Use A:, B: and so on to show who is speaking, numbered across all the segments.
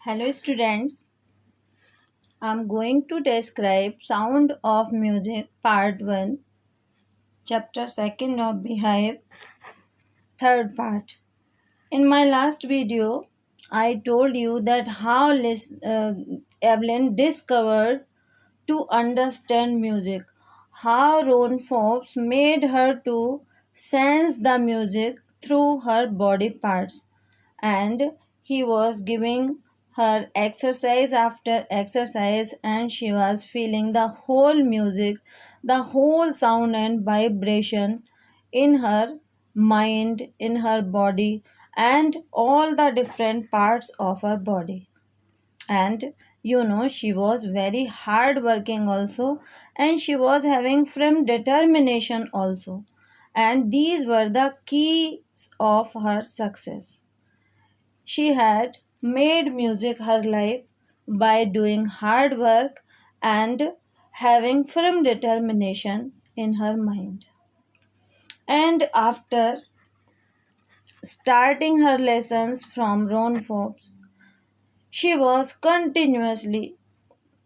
A: Hello students, I am going to describe Sound of Music Part 1, Chapter 2nd of Beehive, third part. In my last video, I told you that how Evelyn discovered to understand music, how Ron Forbes made her to sense the music through her body parts, and he was giving her exercise after exercise, and she was feeling the whole music, the whole sound and vibration in her mind, in her body, and all the different parts of her body. And she was very hard working also, and she was having firm determination also, and these were the keys of her success. She had made music her life by doing hard work and having firm determination in her mind. And after starting her lessons from Ron Forbes, she was continuously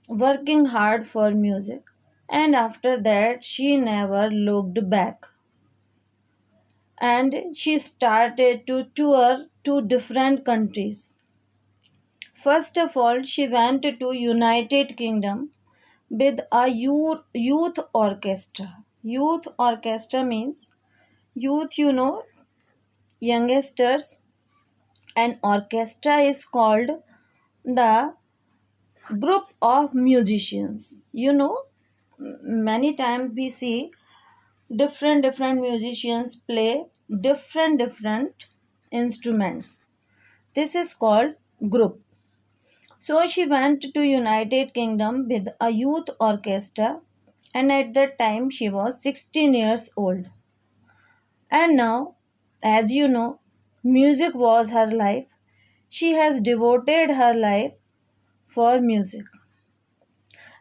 A: working hard for music, and after that she never looked back, and she started to tour to different countries. First of all, she went to United Kingdom with a youth orchestra. Youth orchestra means youth, youngsters, and orchestra is called the group of musicians. Many times we see different musicians play different instruments. This is called group. So she went to United Kingdom with a youth orchestra, and at that time she was 16 years old. And now, as you know, music was her life. She has devoted her life for music.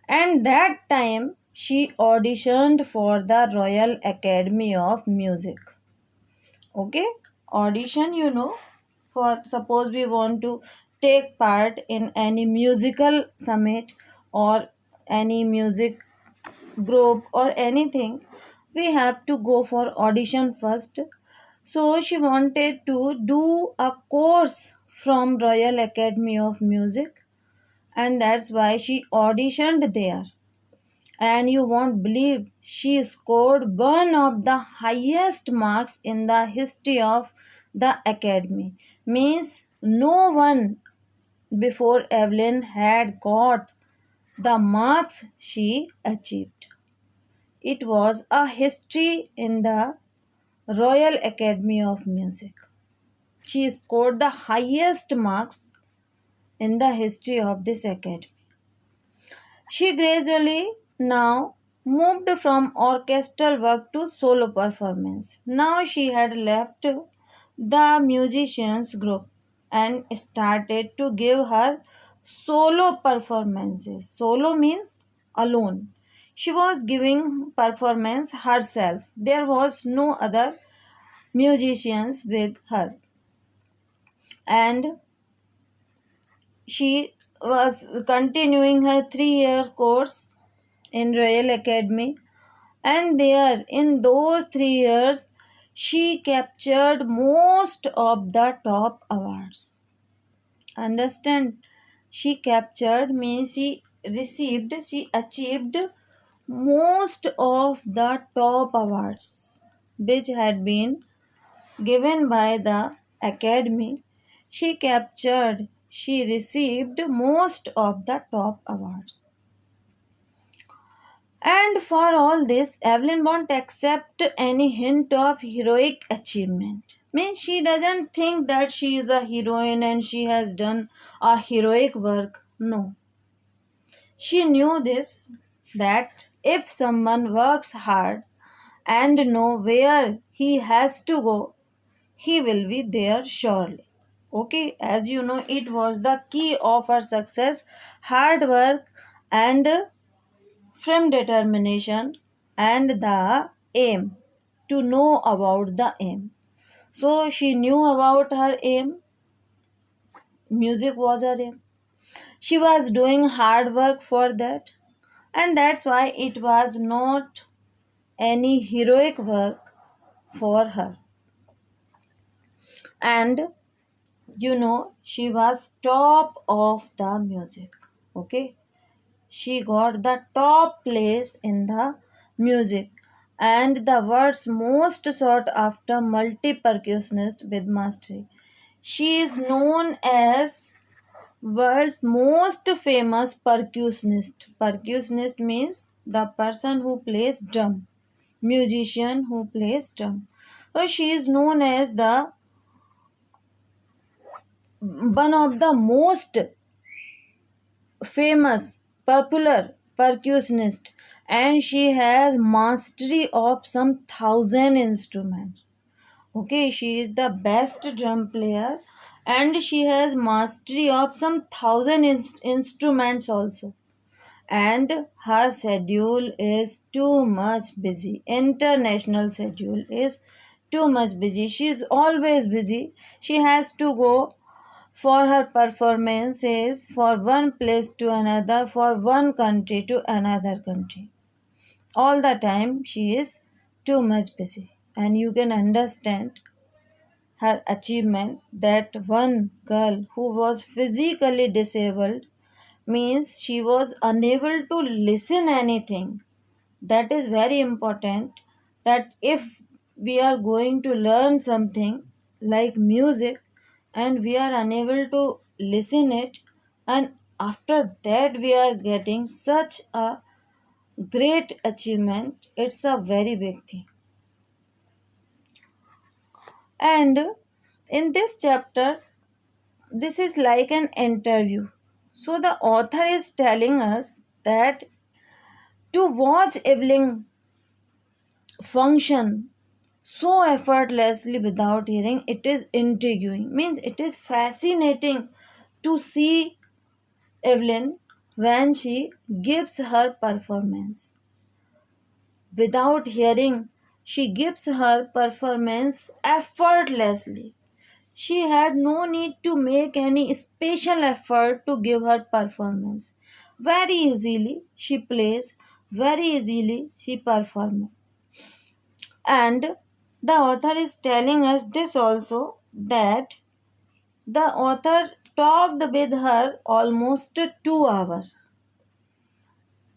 A: And that time she auditioned for the Royal Academy of Music. Okay, audition, for suppose we want to take part in any musical summit or any music group or anything, we have to go for audition first. So she wanted to do a course from Royal Academy of Music, and that's why she auditioned there. And you won't believe, she scored one of the highest marks in the history of the academy. Means no one before Evelyn had got the marks she achieved. It was a history in the Royal Academy of Music. She scored the highest marks in the history of this academy. She gradually now moved from orchestral work to solo performance. Now she had left the musicians group and started to give her solo performances. Solo means alone. She was giving performance herself. There was no other musicians with her. And she was continuing her 3-year course in Royal Academy, and there in those 3 years she captured most of the top awards. Understand? She captured means she achieved most of the top awards which had been given by the academy. She received most of the top awards. And for all this, Evelyn won't accept any hint of heroic achievement. Means she doesn't think that she is a heroine and she has done a heroic work. No. She knew this, that if someone works hard and know where he has to go, he will be there surely. Okay, as you know, it was the key of her success, hard work and firm determination and the aim, to know about the aim. So she knew about her aim. Music was her aim. She was doing hard work for that, and that's why it was not any heroic work for her. And she was top of the music. Okay, she got the top place in the music and the world's most sought after multi percussionist with mastery. She is known as world's most famous percussionist. Percussionist means the person who plays drum, musician who plays drum. So she is known as the one of the most famous, popular percussionist, and she has mastery of some thousand instruments. Okay, she is the best drum player and she has mastery of some thousand instruments also. And her schedule is too much busy. International schedule is too much busy. She is always busy. She has to go for her performances for one place to another, for one country to another country. All the time she is too much busy. And you can understand her achievement that one girl who was physically disabled means she was unable to listen anything. That is very important, that if we are going to learn something like music and we are unable to listen it, and after that we are getting such a great achievement, it's a very big thing. And in this chapter, this is like an interview. So the author is telling us that to watch Evelyn function so effortlessly without hearing, it is intriguing. Means it is fascinating to see Evelyn when she gives her performance. Without hearing, she gives her performance effortlessly. She had no need to make any special effort to give her performance. Very easily she plays, very easily she performs. And the author is telling us this also, that the author talked with her almost 2 hours.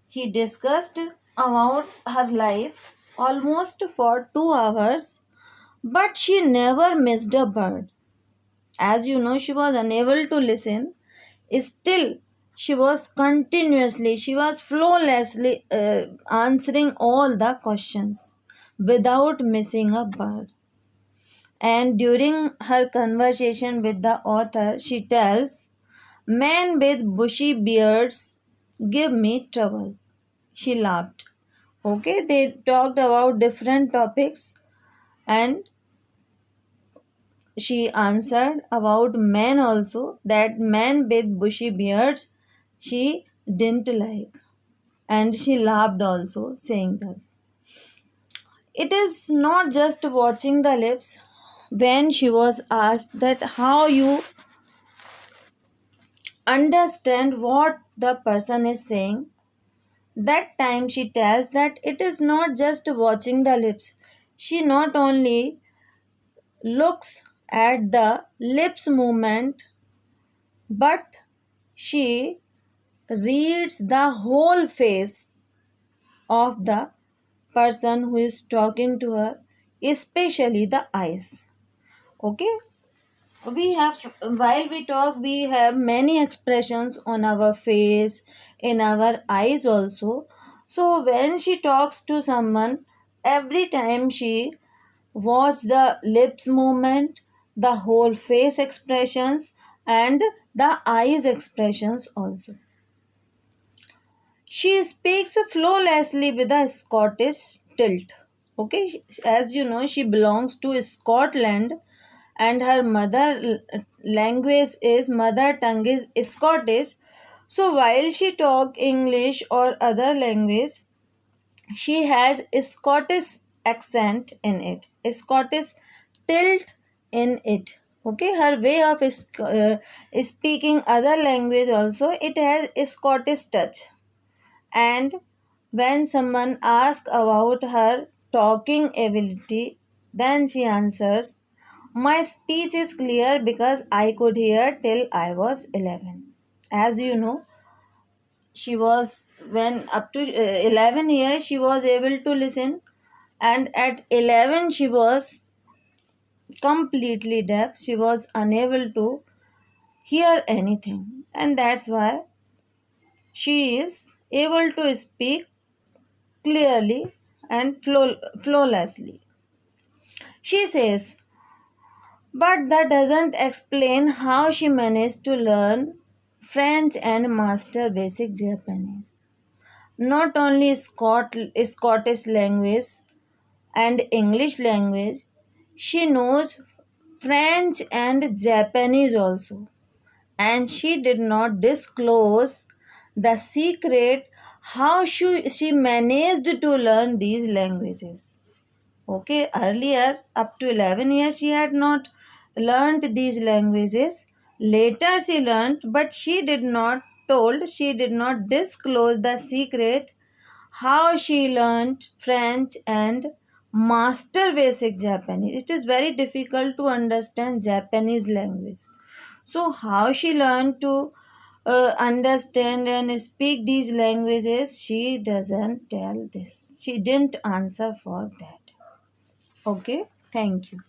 A: He discussed about her life almost for 2 hours, but she never missed a word. As you know, she was unable to listen. Still, she was flawlessly answering all the questions without missing a word. And during her conversation with the author, she tells, "Men with bushy beards give me trouble." She laughed. Okay, they talked about different topics and she answered about men also, that men with bushy beards she didn't like. And she laughed also, saying this. It is not just watching the lips. When she was asked that how you understand what the person is saying, that time she tells that it is not just watching the lips. She not only looks at the lips movement, but she reads the whole face of the person who is talking to her, especially the eyes. Okay, we have, while we talk, we have many expressions on our face, in our eyes also. So when she talks to someone, every time she watch the lips movement, the whole face expressions, and the eyes expressions also. She speaks flawlessly with a Scottish tilt. Okay, as you know, she belongs to Scotland and her mother tongue is Scottish. So while she talk English or other language, she has a Scottish accent in it, a Scottish tilt in it. Okay, her way of speaking other language also, it has a Scottish touch. And when someone asks about her talking ability, then she answers, my speech is clear because I could hear till I was 11. As you know, she was, when up to 11 years, she was able to listen, and at 11, she was completely deaf. She was unable to hear anything, and that's why she is able to speak clearly and flawlessly. She says, but that doesn't explain how she managed to learn French and master basic Japanese. Not only Scottish language and English language, she knows French and Japanese also. And she did not disclose the secret how she managed to learn these languages. Okay, earlier up to 11 years she had not learned these languages. Later she learned, but she did not disclose the secret how she learned French and master basic Japanese. It is very difficult to understand Japanese language. So, how she learned to understand and speak these languages, she doesn't tell this. She didn't answer for that. Okay, thank you.